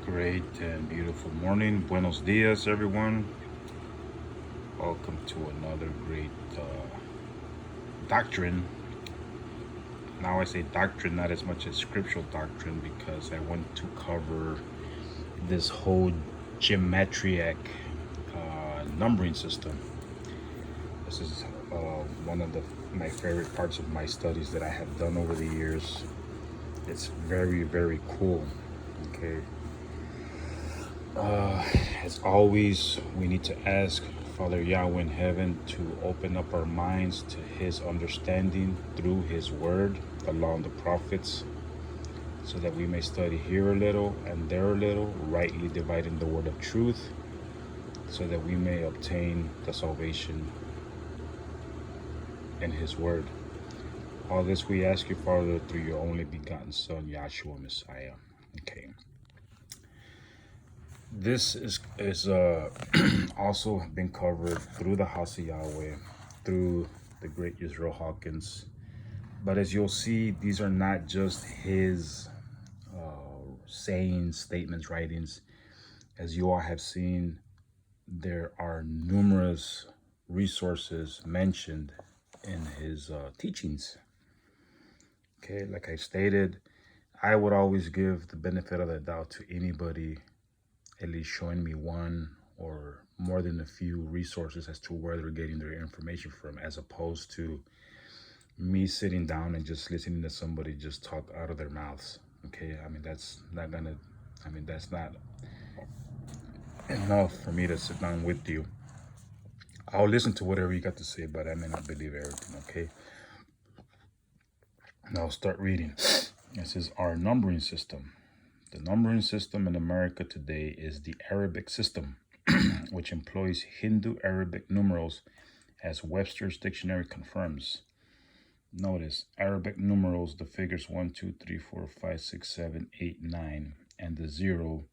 Great and beautiful morning. Buenos dias, everyone. Welcome to another great doctrine. Now, I say doctrine, not as much as scriptural doctrine, because I want to cover this whole geometric numbering system. This is one of my favorite parts of my studies that I have done over the years. It's very, very cool. Okay. As always, we need to ask Father Yahweh in heaven to open up our minds to his understanding through his word, the law and the prophets, so that we may study here a little and there a little, rightly dividing the word of truth, so that we may obtain the salvation in his word. All this we ask you, Father, through your only begotten Son, Yahshua Messiah. Okay. This is also been covered through the House of Yahweh, through the great Israel Hawkins. But as you'll see, these are not just his sayings, statements, writings. As you all have seen, there are numerous resources mentioned in his teachings. Okay, like I stated, I would always give the benefit of the doubt to anybody at least showing me one or more than a few resources as to where they're getting their information from, as opposed to me sitting down and just listening to somebody just talk out of their mouths. Okay, that's not enough for me to sit down with you. I'll listen to whatever you got to say, but I may not believe everything. Okay, now I'll start reading. This is our numbering system. The numbering system in America today is the Arabic system, which employs Hindu Arabic numerals, as Webster's dictionary confirms. Notice, Arabic numerals, the figures 1, 2, 3, 4, 5, 6, 7, 8, 9, and the 0,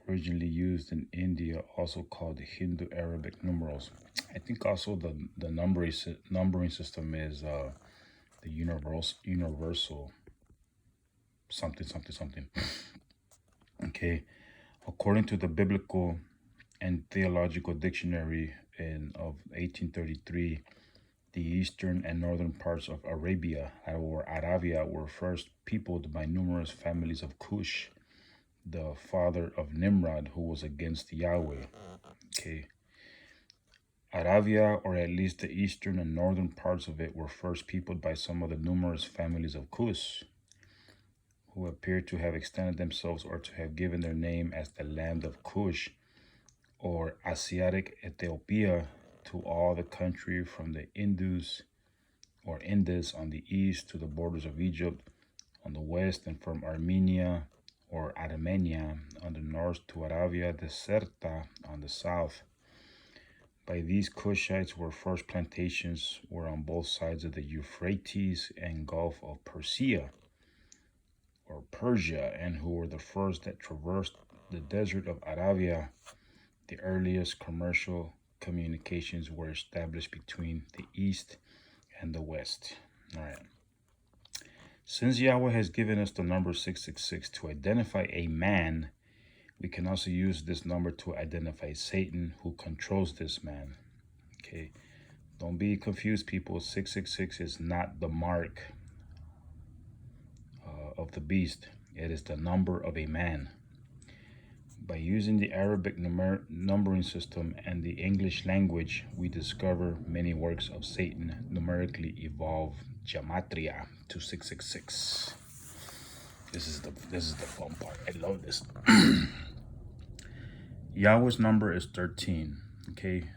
originally used in India, also called the Hindu Arabic numerals. I think also the numbering system is the universal something. Okay, according to the Biblical and Theological Dictionary of 1833, the eastern and northern parts of Arabia, or Aravia, were first peopled by numerous families of Cush, the father of Nimrod, who was against Yahweh. Okay, Aravia, or at least the eastern and northern parts of it, were first peopled by some of the numerous families of Cush, who appear to have extended themselves or to have given their name as the land of Cush, or Asiatic Ethiopia, to all the country from the Indus on the east to the borders of Egypt on the west, and from Armenia or Armenia on the north to Arabia Deserta on the south. By these Cushites were first plantations were on both sides of the Euphrates and Gulf of Persia, or Persia, and who were the first that traversed the desert of Arabia. The earliest commercial communications were established between the east and the west. All right. Since Yahweh has given us the number 666 to identify a man, we can also use this number to identify Satan, who controls this man. Okay. Don't be confused, people. 666 is not the mark of the beast. It is the number of a man. By using the Arabic numbering system and the English language, we discover many works of Satan numerically evolve gematria to 666. This is the fun part. I love this. Yahweh's number is 13. Okay,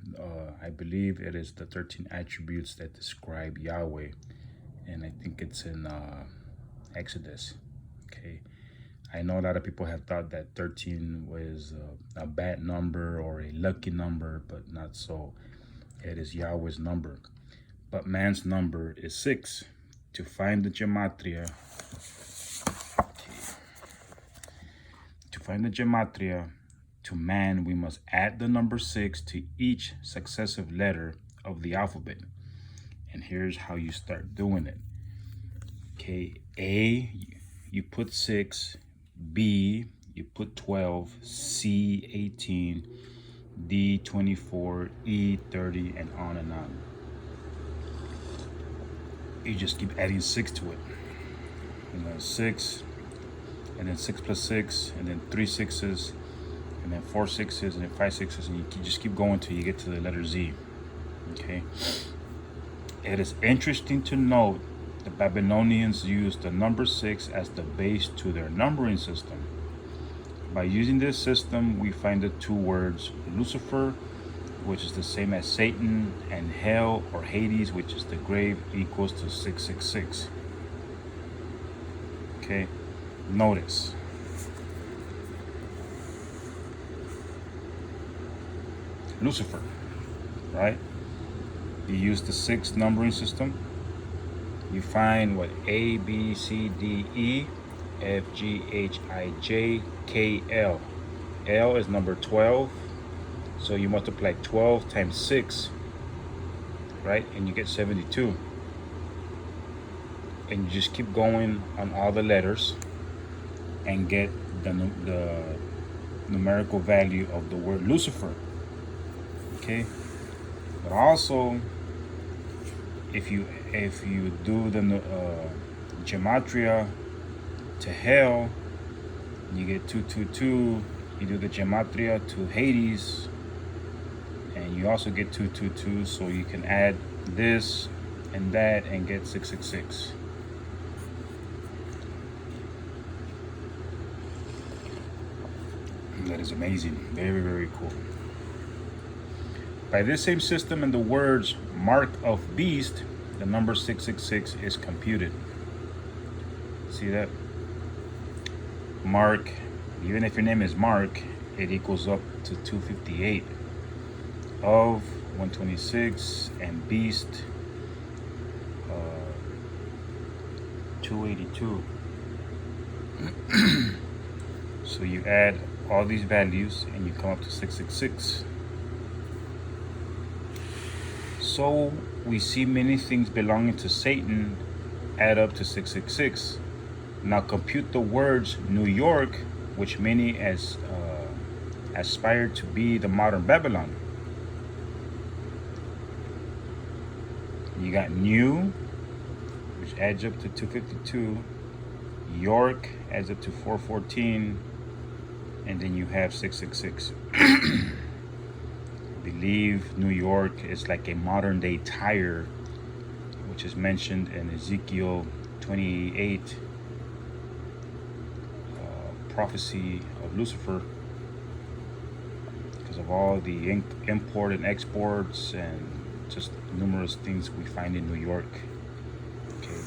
I believe it is the 13 attributes that describe Yahweh, and I think it's in Exodus. Okay, I know a lot of people have thought that 13 was a bad number or a lucky number, but not so. It is Yahweh's number. But man's number is 6. To find the gematria, to man, we must add the number 6 to each successive letter of the alphabet. And here's how you start doing it. Okay, A, you put 6. B, you put 12, C 18, D 24, E 30, and on and on. You just keep adding 6 to it. And then 6, and then 6 plus 6, and then 3 6s, and then 4 6s, and then 5 6s, and you just keep going till you get to the letter Z. Okay. It is interesting to note the Babylonians used the number 6 as the base to their numbering system. By using this system, we find the two words Lucifer, which is the same as Satan, and hell or Hades, which is the grave, equals to 666. Okay, notice. Lucifer, right? You use the 6 numbering system. You find what A, B, C, D, E, F, G, H, I, J, K, L. L is number 12. So you multiply 12 times 6, right? And you get 72. And you just keep going on all the letters and get the numerical value of the word Lucifer. Okay? But also, if you do the gematria to hell, you get 222. You do the gematria to Hades, and you also get 222. So you can add this and that and get 666. That is amazing. Very, very cool. By this same system and the words mark of beast, the number 666 is computed. See that? Mark, even if your name is Mark, it equals up to 258. Of 126 and beast 282. So you add all these values and you come up to 666. So we see many things belonging to Satan add up to 666. Now compute the words New York, which many aspire to be the modern Babylon. You got New, which adds up to 252. York adds up to 414. And then you have 666. I believe New York is like a modern day Tyre, which is mentioned in Ezekiel 28, prophecy of Lucifer, because of all the import and exports and just numerous things we find in New York. Okay,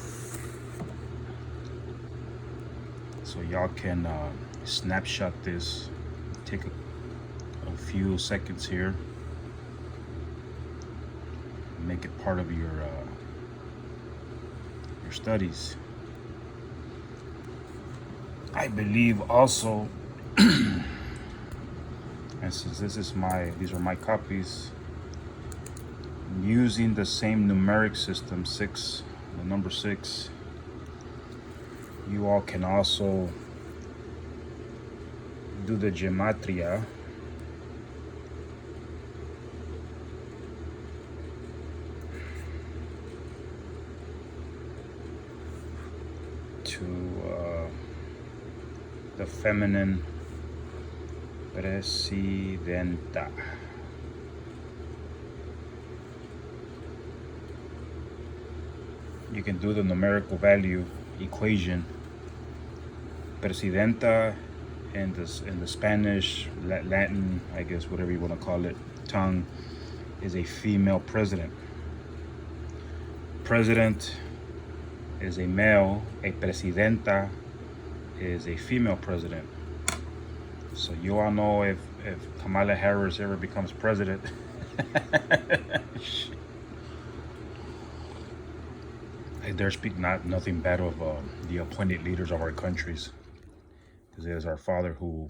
so y'all can snapshot this, take a few seconds here, make it part of your studies. I believe also, and since these are my copies, using the same numeric system, 6, the number 6, you all can also do the gematria to the feminine presidenta. You can do the numerical value equation. Presidenta in the Spanish, Latin, I guess, whatever you want to call it, tongue, is a female president. President is a male. A presidenta is a female president. So you all know if Kamala Harris ever becomes president, I dare speak nothing bad of the appointed leaders of our countries, because it is our Father who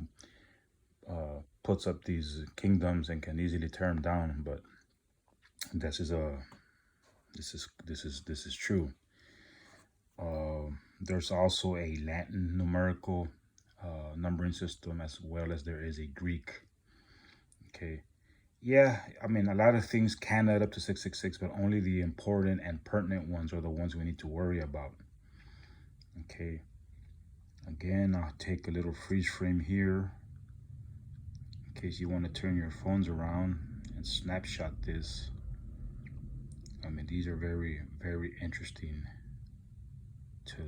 puts up these kingdoms and can easily tear them down. But this is true. There's also a Latin numerical numbering system, as well as there is a Greek. Okay. Yeah, I mean, a lot of things can add up to 666, but only the important and pertinent ones are the ones we need to worry about. Okay. Again, I'll take a little freeze frame here in case you want to turn your phones around and snapshot this. I mean, these are very, very interesting to,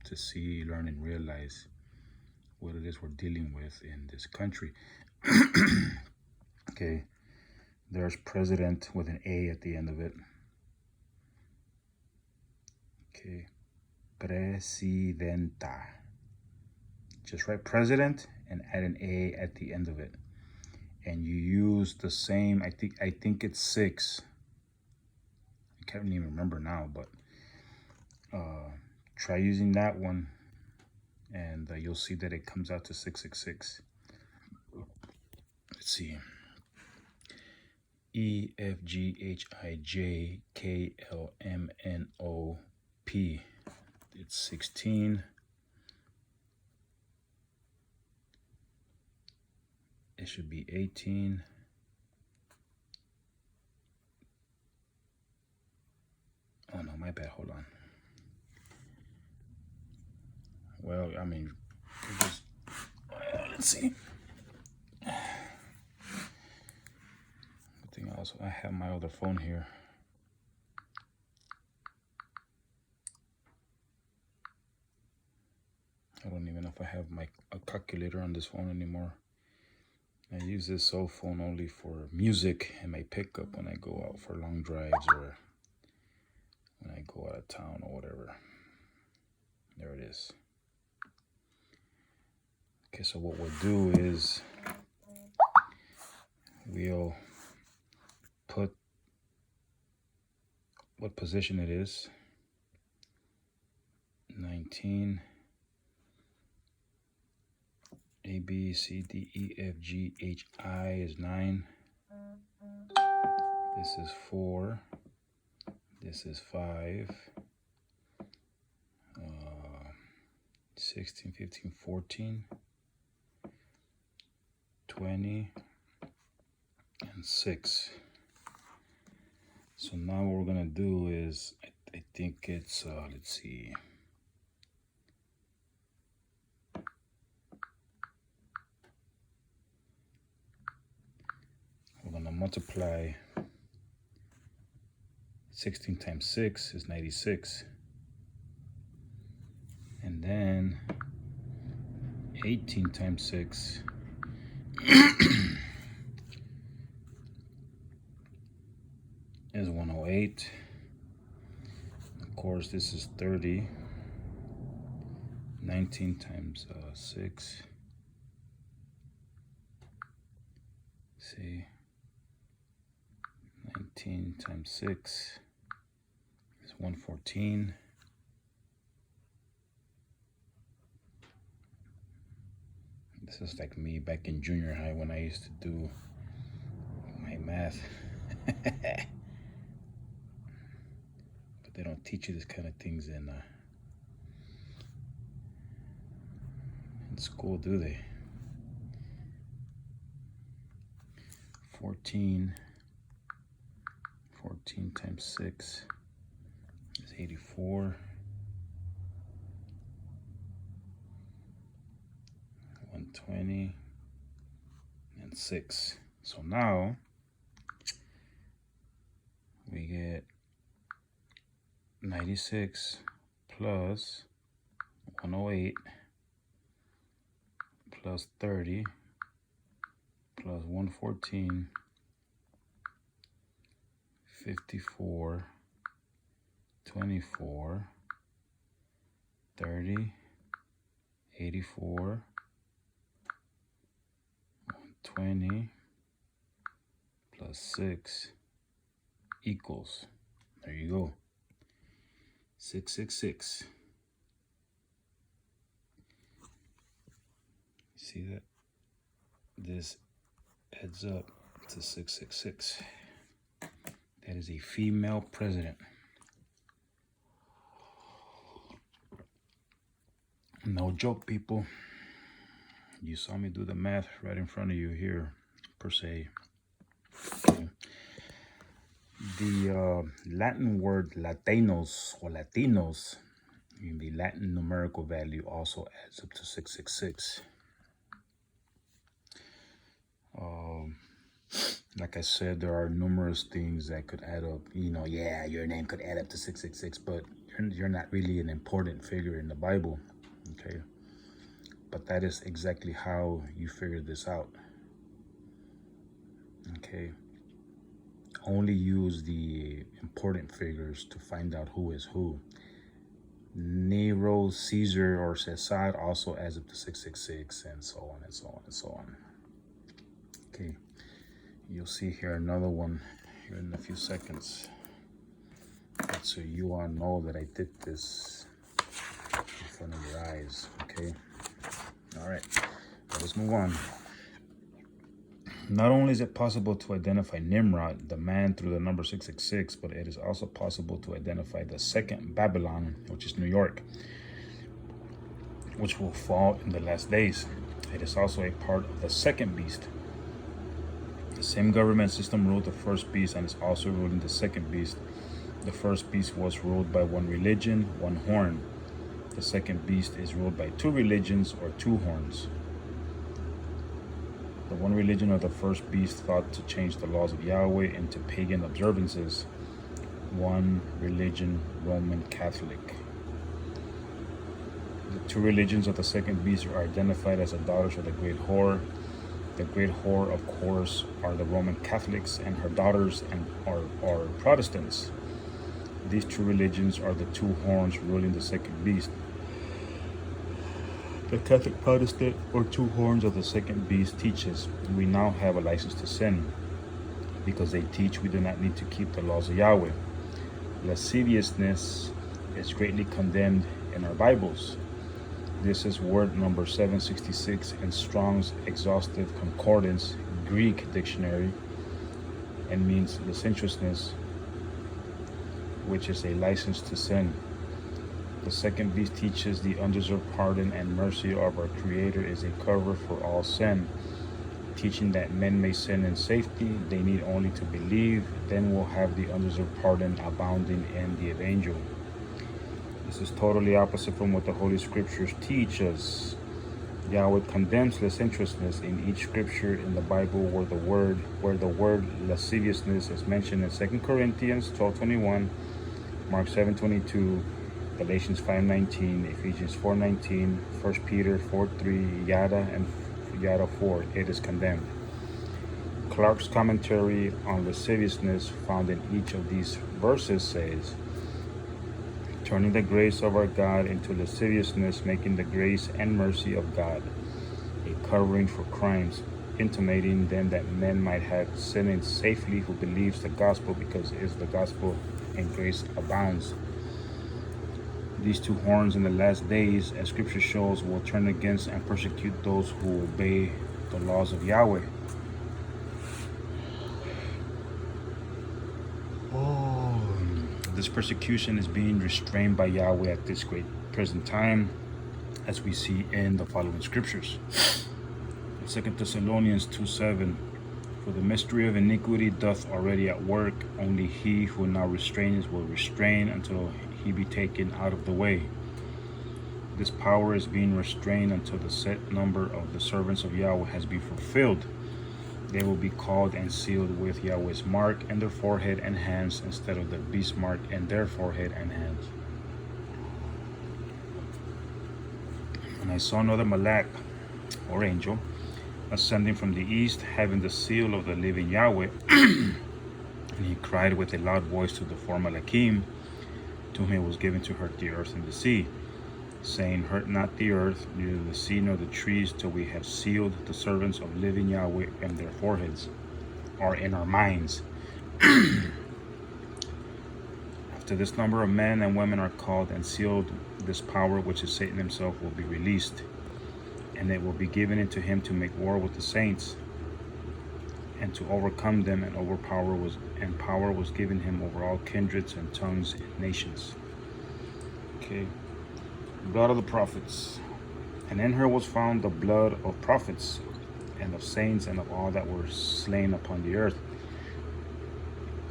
to see, learn, and realize what it is we're dealing with in this country. Okay, there's president with an A at the end of it. Okay, presidenta. Just write president and add an A at the end of it. And you use the same, I think it's 6. I can't even remember now, but try using that one, and you'll see that it comes out to 666. Let's see. E, F, G, H, I, J, K, L, M, N, O, P. It's 16. It should be 18. Oh no, my bad, hold on. Well, I mean, just, let's see. I think I have my other phone here. I don't even know if I have a calculator on this phone anymore. I use this cell phone only for music and my pickup when I go out for long drives or when I go out of town or whatever. There it is. Okay, so what we'll do is we'll put what position it is. 19. A, B, C, D, E, F, G, H, I is 9. This is 4. This is 5. 16, 15, 14. 20. And 6. So now what we're going to do is, I think it's, let's see. We're going to multiply 16 times 6 is 96. And then 18 times 6 is 108. Of course, this is 30. 19 times 6. See, 19 times 6 is 114. This is like me back in junior high when I used to do my math. But they don't teach you this kind of things in school, do they? 14 times 6 is 84. 120 and 6. So now we get 96 plus 108 plus 30 plus 114, 54, 24, 30, 84, 120 plus 6 equals, there you go, 666. See that? This adds up to 666. That is a female president. No joke, people. You saw me do the math right in front of you here, per se. The Latin word Latinos or Latinos, in the Latin numerical value, also adds up to 666. Like I said, there are numerous things that could add up. Yeah, your name could add up to 666, but you're not really an important figure in the Bible, okay? But that is exactly how you figure this out, okay? Only use the important figures to find out who is who. Nero, Caesar, or Caesar also adds up to 666, and so on and so on and so on. Okay, you'll see here another one here in a few seconds. But so you all know that I did this in front of your eyes, okay? All right, let's move on. Not only is it possible to identify Nimrod, the man, through the number 666, but it is also possible to identify the second Babylon, which is New York, which will fall in the last days. It is also a part of the second beast. The same government system ruled the first beast and is also ruling the second beast. The first beast was ruled by one religion, one horn. The second beast is ruled by two religions or two horns. The one religion of the first beast thought to change the laws of Yahweh into pagan observances. One religion, Roman Catholic. The two religions of the second beast are identified as the daughters of the great whore. The great whore, of course, are the Roman Catholics, and her daughters are Protestants. These two religions are the two horns ruling the second beast. The Catholic Protestant, or two horns of the second beast, teaches we now have a license to sin, because they teach we do not need to keep the laws of Yahweh. Lasciviousness is greatly condemned in our Bibles. This is word number 766 in Strong's Exhaustive Concordance Greek Dictionary, and means licentiousness, which is a license to sin. The second beast teaches the undeserved pardon and mercy of our Creator is a cover for all sin, teaching that men may sin in safety. They need only to believe, then will have the undeserved pardon abounding in the evangel. This is totally opposite from what the Holy Scriptures teach us. Yahweh condemns licentiousness in each scripture in the Bible where the word lasciviousness is mentioned in 2 Corinthians 12:21, Mark 7:22, Galatians 5:19, Ephesians 4:19, 1 Peter 4:3, yada 4. It is condemned. Clark's commentary on lasciviousness found in each of these verses says, turning the grace of our God into lasciviousness, making the grace and mercy of God a covering for crimes, intimating then that men might have sinning safely who believes the gospel, because it is the gospel and grace abounds. These two horns in the last days, as scripture shows, will turn against and persecute those who obey the laws of Yahweh. This persecution is being restrained by Yahweh at this great present time, as we see in the following scriptures. 2 Thessalonians 2:7, for the mystery of iniquity doth already at work, only he who now restrains will restrain until he be taken out of the way. This power is being restrained until the set number of the servants of Yahweh has been fulfilled. They will be called and sealed with Yahweh's mark in their forehead and hands, instead of the beast mark in their forehead and hands. And I saw another Malak, or angel, ascending from the east, having the seal of the living Yahweh. And he cried with a loud voice to the four Malakim, to whom it was given to hurt the earth and the sea, saying, hurt not the earth, neither the sea nor the trees, till we have sealed the servants of living Yahweh in their foreheads, or in our minds. After this number of men and women are called and sealed, this power, which is Satan himself, will be released, and it will be given into him to make war with the saints, and to overcome them, and power was given him over all kindreds and tongues and nations. Okay. Blood of the prophets And in her was found the blood of prophets and of saints and of all that were slain upon the earth.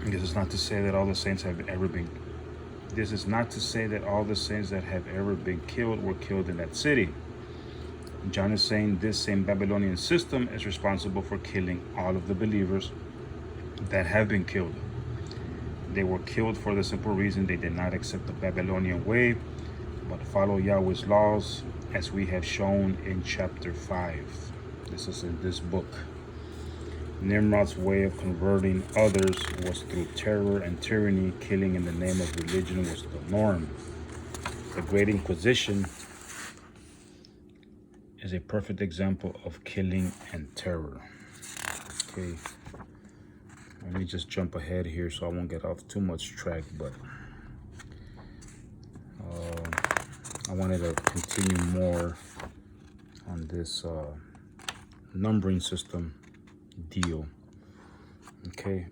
This is not to say that all the saints have ever been. This is not to say that all the saints that have ever been killed were killed in that city. John is saying this same Babylonian system is responsible for killing all of the believers that have been killed. They were killed for the simple reason they did not accept the Babylonian way, but follow Yahweh's laws, as we have shown in chapter 5. This is in this book. Nimrod's way of converting others was through terror and tyranny. Killing in the name of religion was the norm. The Great Inquisition is a perfect example of killing and terror. Okay, let me just jump ahead here so I won't get off too much track, but I wanted to continue more on this numbering system deal. Okay,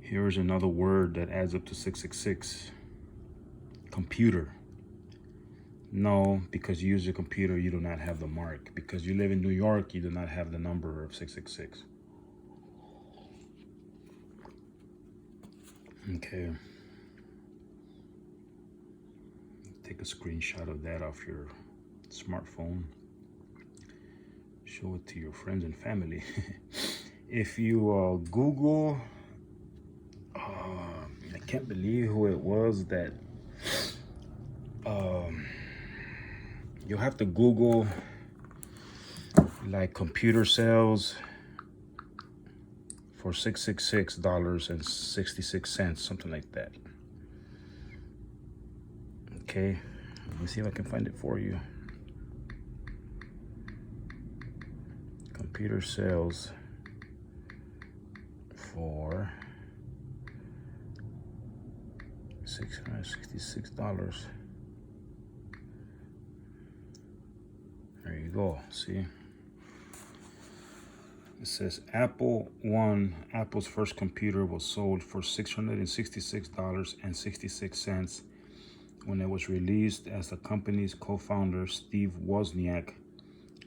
here's another word that adds up to 666. Computer. No, because you use a computer, you do not have the mark. Because you live in New York, you do not have the number of 666. Okay. Take a screenshot of that off your smartphone. Show it to your friends and family. If you Google, I can't believe who it was that, you'll have to Google like computer sales for $666.66, something like that. Okay, let me see if I can find it for you. Computer sales for $666. There you go, see? It says Apple's first computer was sold for $666.66 when it was released, as the company's co-founder Steve Wozniak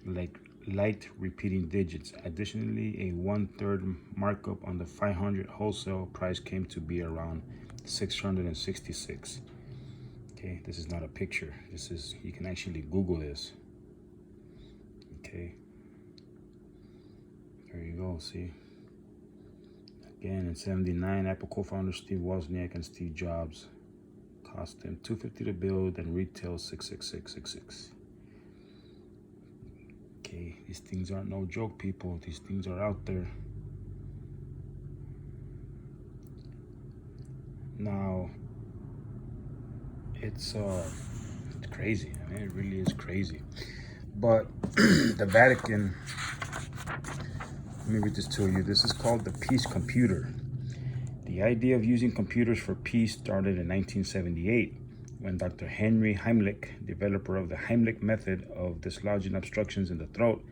liked repeating digits. Additionally, a 1/3 markup on the 500 wholesale price came to be around $666. Okay, this is not a picture. This is, you can actually Google this. Okay, there you go, see? Again, in 79, Apple co-founder Steve Wozniak and Steve Jobs cost them $250 to build and retail $666.66. Okay, these things aren't no joke, people. These things are out there. Now, it's crazy. I mean, it really is crazy. But the Vatican, let me read this to you. This is called the Peace Computer. The idea of using computers for peace started in 1978 when Dr. Henry Heimlich, developer of the Heimlich method of dislodging obstructions in the throat.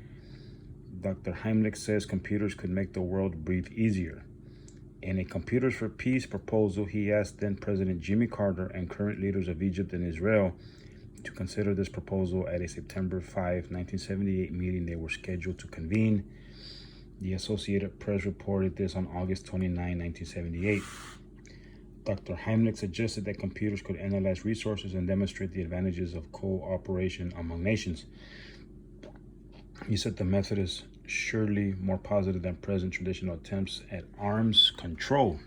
Dr. Heimlich says computers could make the world breathe easier. In a Computers for Peace proposal, he asked then President Jimmy Carter and current leaders of Egypt and Israel to consider this proposal at a September 5, 1978 meeting they were scheduled to convene. The Associated Press reported this on August 29, 1978. Dr. Heimlich suggested that computers could analyze resources and demonstrate the advantages of cooperation among nations. He said the method is surely more positive than present traditional attempts at arms control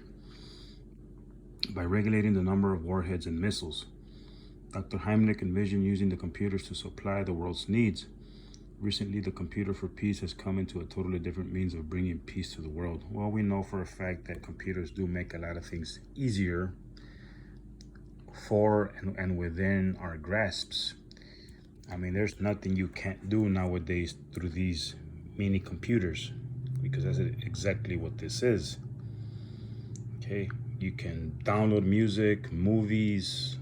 by regulating the number of warheads and missiles. Dr. Heimlich envisioned using the computers to supply the world's needs. Recently, the Computer for Peace has come into a totally different means of bringing peace to the world. Well, we know for a fact that computers do make a lot of things easier for and within our grasps. I mean, there's nothing you can't do nowadays through these mini computers, because that's exactly what this is. Okay, you can download music, movies,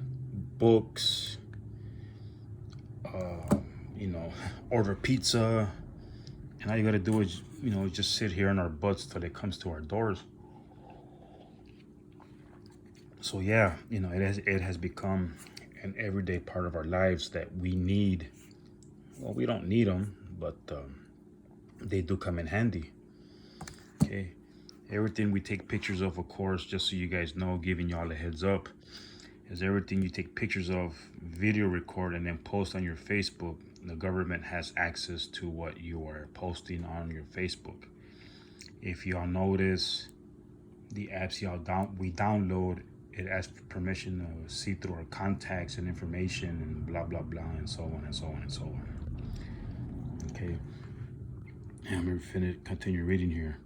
books, order pizza, and all you gotta do is, just sit here on our butts till it comes to our doors. So yeah, it has become an everyday part of our lives that we need. Well, we don't need them, but they do come in handy. Okay, everything we take pictures of course, just so you guys know, giving y'all a heads up, is everything you take pictures of, video record, and then post on your Facebook. The government has access to what you are posting on your Facebook. If y'all notice, the apps we download, it asks for permission to see through our contacts and information and blah blah blah and so on and so on and so on. Okay, and I'm gonna continue reading here.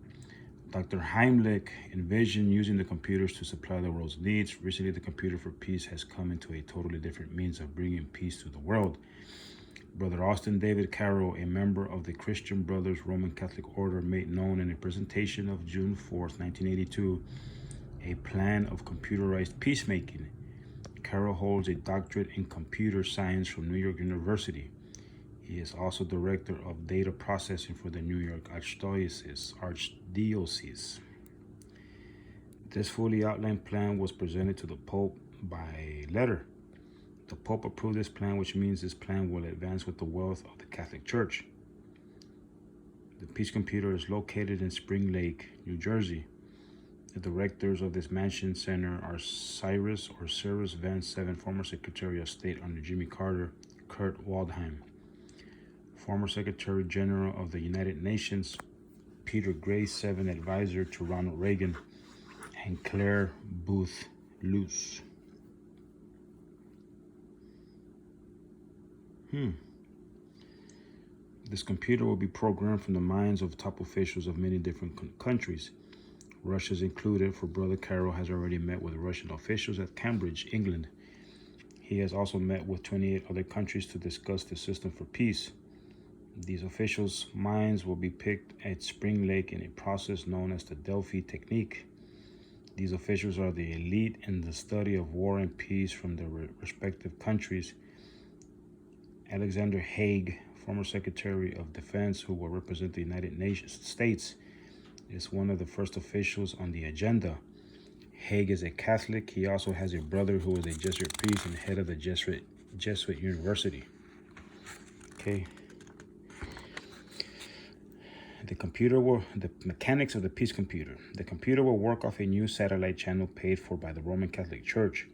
Dr. Heimlich envisioned using the computers to supply the world's needs. Recently, the Computer for Peace has come into a totally different means of bringing peace to the world. Brother Austin David Carroll, a member of the Christian Brothers Roman Catholic Order, made known in a presentation of June 4th, 1982, a plan of computerized peacemaking. Carroll holds a doctorate in computer science from New York University. He is also director of data processing for the New York Archdiocese. This fully outlined plan was presented to the Pope by letter. The Pope approved this plan, which means this plan will advance with the wealth of the Catholic Church. The Peace Computer is located in Spring Lake, New Jersey. The directors of this mansion center are Cyrus Vance VII, former Secretary of State under Jimmy Carter, Kurt Waldheim, former Secretary General of the United Nations, Peter Grace VII, advisor to Ronald Reagan, and Claire Booth Luce. This computer will be programmed from the minds of top officials of many different countries. Russia's included, for Brother Carroll has already met with Russian officials at Cambridge, England. He has also met with 28 other countries to discuss the system for peace. These officials' minds will be picked at Spring Lake in a process known as the Delphi technique. These officials are the elite in the study of war and peace from their respective countries. Alexander Haig, former Secretary of Defense, who will represent the United States, is one of the first officials on the agenda. Haig is a Catholic. He also has a brother who is a Jesuit priest and head of the Jesuit University. Okay. The mechanics of the Peace Computer. The computer will work off a new satellite channel paid for by the Roman Catholic Church.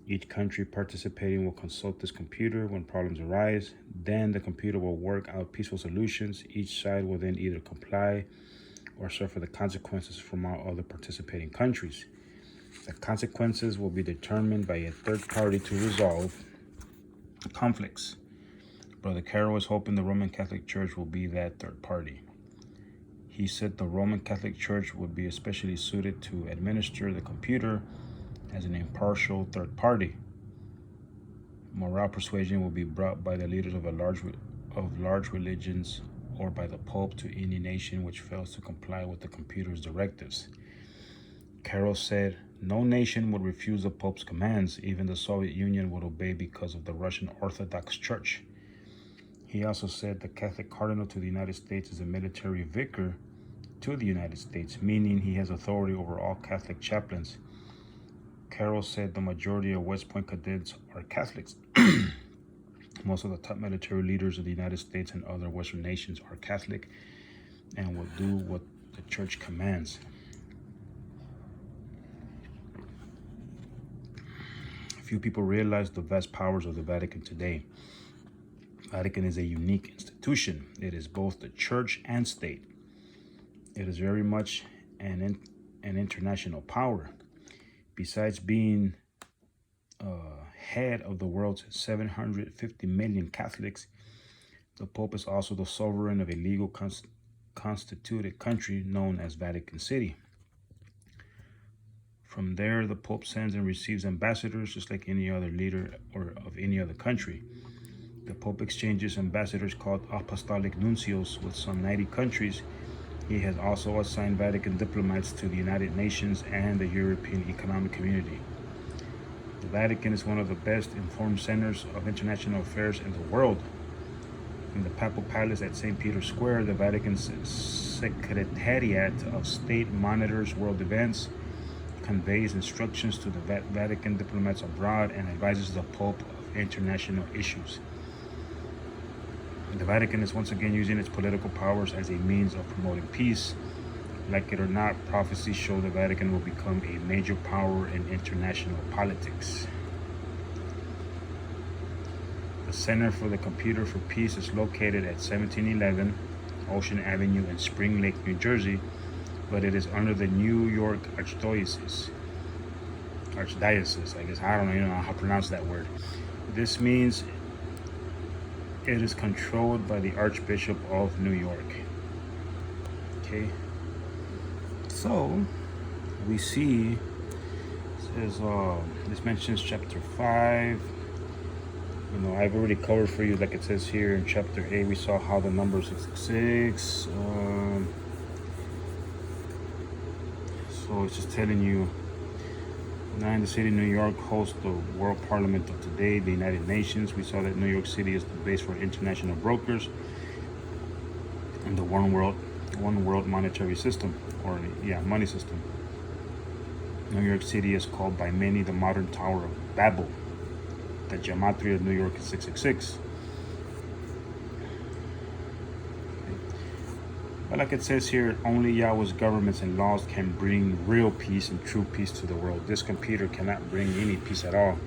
Each country participating will consult this computer when problems arise. Then the computer will work out peaceful solutions. Each side will then either comply or suffer the consequences from all other participating countries. The consequences will be determined by a third party to resolve conflicts. Brother Carroll is hoping the Roman Catholic Church will be that third party. He said the Roman Catholic Church would be especially suited to administer the computer as an impartial third party. Moral persuasion will be brought by the leaders of large religions or by the Pope to any nation which fails to comply with the computer's directives. Carroll said no nation would refuse the Pope's commands. Even the Soviet Union would obey because of the Russian Orthodox Church. He also said the Catholic Cardinal to the United States is a military vicar to the United States, meaning he has authority over all Catholic chaplains. Carroll said the majority of West Point cadets are Catholics. Most of the top military leaders of the United States and other Western nations are Catholic and will do what the Church commands. Few people realize the vast powers of the Vatican today. The Vatican is a unique institution. It is both the church and state. It is very much an international power. Besides being head of the world's 750 million Catholics, the Pope is also the sovereign of a legal constituted country known as Vatican City. From there, the Pope sends and receives ambassadors just like any other leader or of any other country. The Pope exchanges ambassadors called apostolic nuncios with some 90 countries. He has also assigned Vatican diplomats to the United Nations and the European Economic Community. The Vatican is one of the best informed centers of international affairs in the world. In the Papal Palace at St. Peter's Square, the Vatican's Secretariat of State monitors world events, conveys instructions to the Vatican diplomats abroad, and advises the Pope of international issues. The Vatican is once again using its political powers as a means of promoting peace. Like it or not, prophecies show the Vatican will become a major power in international politics. The Center for the Computer for Peace is located at 1711 Ocean Avenue in Spring Lake, New Jersey, but it is under the New York Archdiocese, I guess. I don't even know how to pronounce that word. This means it is controlled by the Archbishop of New York. Okay. So we see, it says, this mentions chapter 5. I've already covered for you, like it says here in chapter 8, we saw how the number 666. So it's just telling you, now in the city of New York hosts the World Parliament of today, the United Nations. We saw that New York City is the base for international brokers and the one world monetary system, or money system. New York City is called by many the modern Tower of Babel. The gematria of New York is 666. But like it says here, only Yahweh's governments and laws can bring real peace and true peace to the world. This computer cannot bring any peace at all.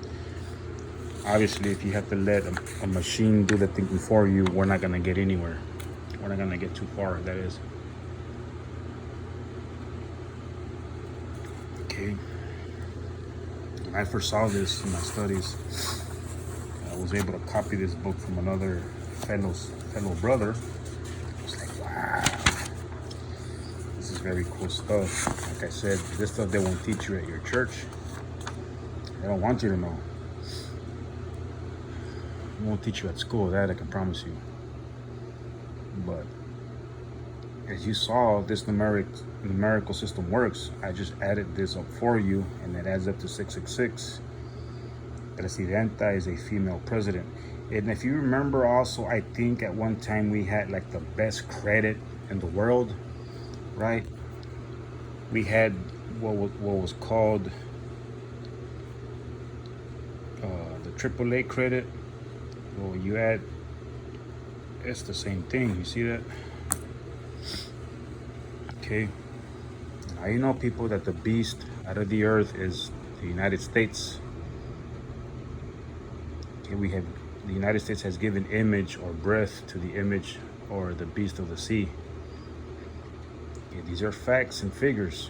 Obviously, if you have to let a machine do the thinking for you, we're not going to get anywhere. We're not going to get too far, that is. Okay. When I first saw this in my studies, I was able to copy this book from another fellow brother. I was like, wow, this is very cool stuff. Like I said, this stuff they won't teach you at your church. They don't want you to know. They won't teach you at school, that I can promise you. But as you saw, this numerical system works. I just added this up for you, and it adds up to 666. Presidenta is a female president. And if you remember also, I think at one time we had like the best credit in the world, right? We had what was called the AAA credit. Well, it's the same thing. You see that? Okay. Now you know, people, that the beast out of the earth is the United States. Okay, the United States has given image or breath to the image or the beast of the sea. Okay, these are facts and figures.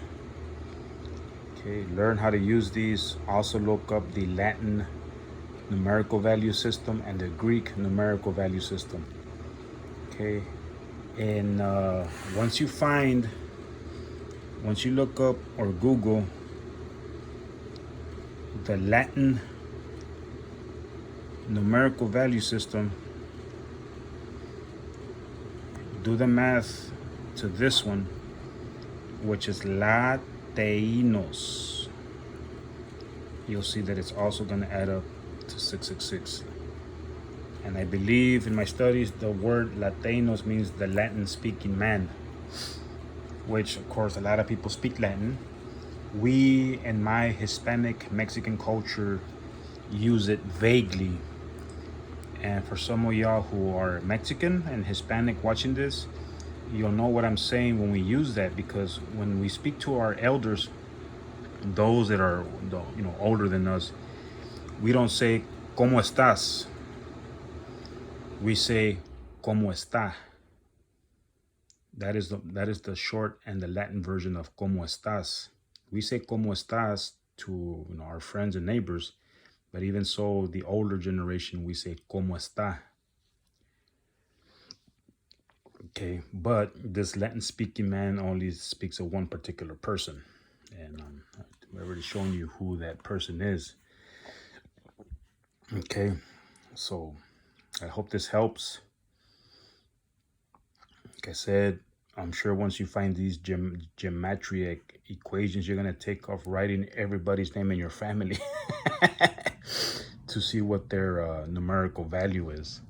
Okay, learn how to use these. Also look up the Latin numerical value system and the Greek numerical value system. Okay, and once you look up or Google the Latin numerical value system, do the math to this one, which is Latinos. You'll see that it's also going to add up to 666. And I believe in my studies, the word Latinos means the Latin-speaking man, which, of course, a lot of people speak Latin. We, in my Hispanic Mexican culture, use it vaguely. And for some of y'all who are Mexican and Hispanic watching this, you'll know what I'm saying when we use that, because when we speak to our elders, those that are older than us, we don't say ¿Cómo estás? We say ¿Cómo está? That is the short and the Latin version of ¿Cómo estás? We say ¿Cómo estás? To our friends and neighbors. But even so, the older generation, we say, ¿Cómo está? Okay, but this Latin-speaking man only speaks of one particular person. And I've already shown you who that person is. Okay, so I hope this helps. Like I said, I'm sure once you find these gematria equations, you're going to take off writing everybody's name in your family to see what their numerical value is.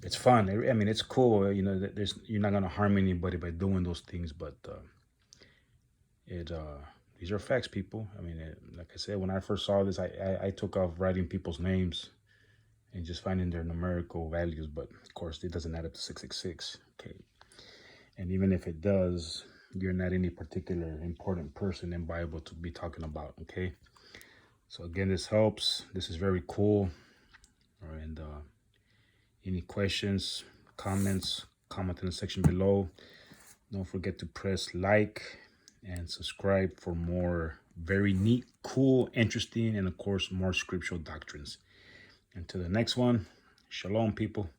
It's fun. I mean, it's cool. You're not going to harm anybody by doing those things, but these are facts, people. I mean, like I said, when I first saw this, I took off writing people's names and just finding their numerical values, but of course it doesn't add up to 666. Okay, and even if it does, you're not any particular important person in Bible to be talking about. Okay, so again, this helps. This is very cool. And any questions, comments, comment in the section below. Don't forget to press like and subscribe for more very neat, cool, interesting, and of course more scriptural doctrines. Until the next one, shalom, people.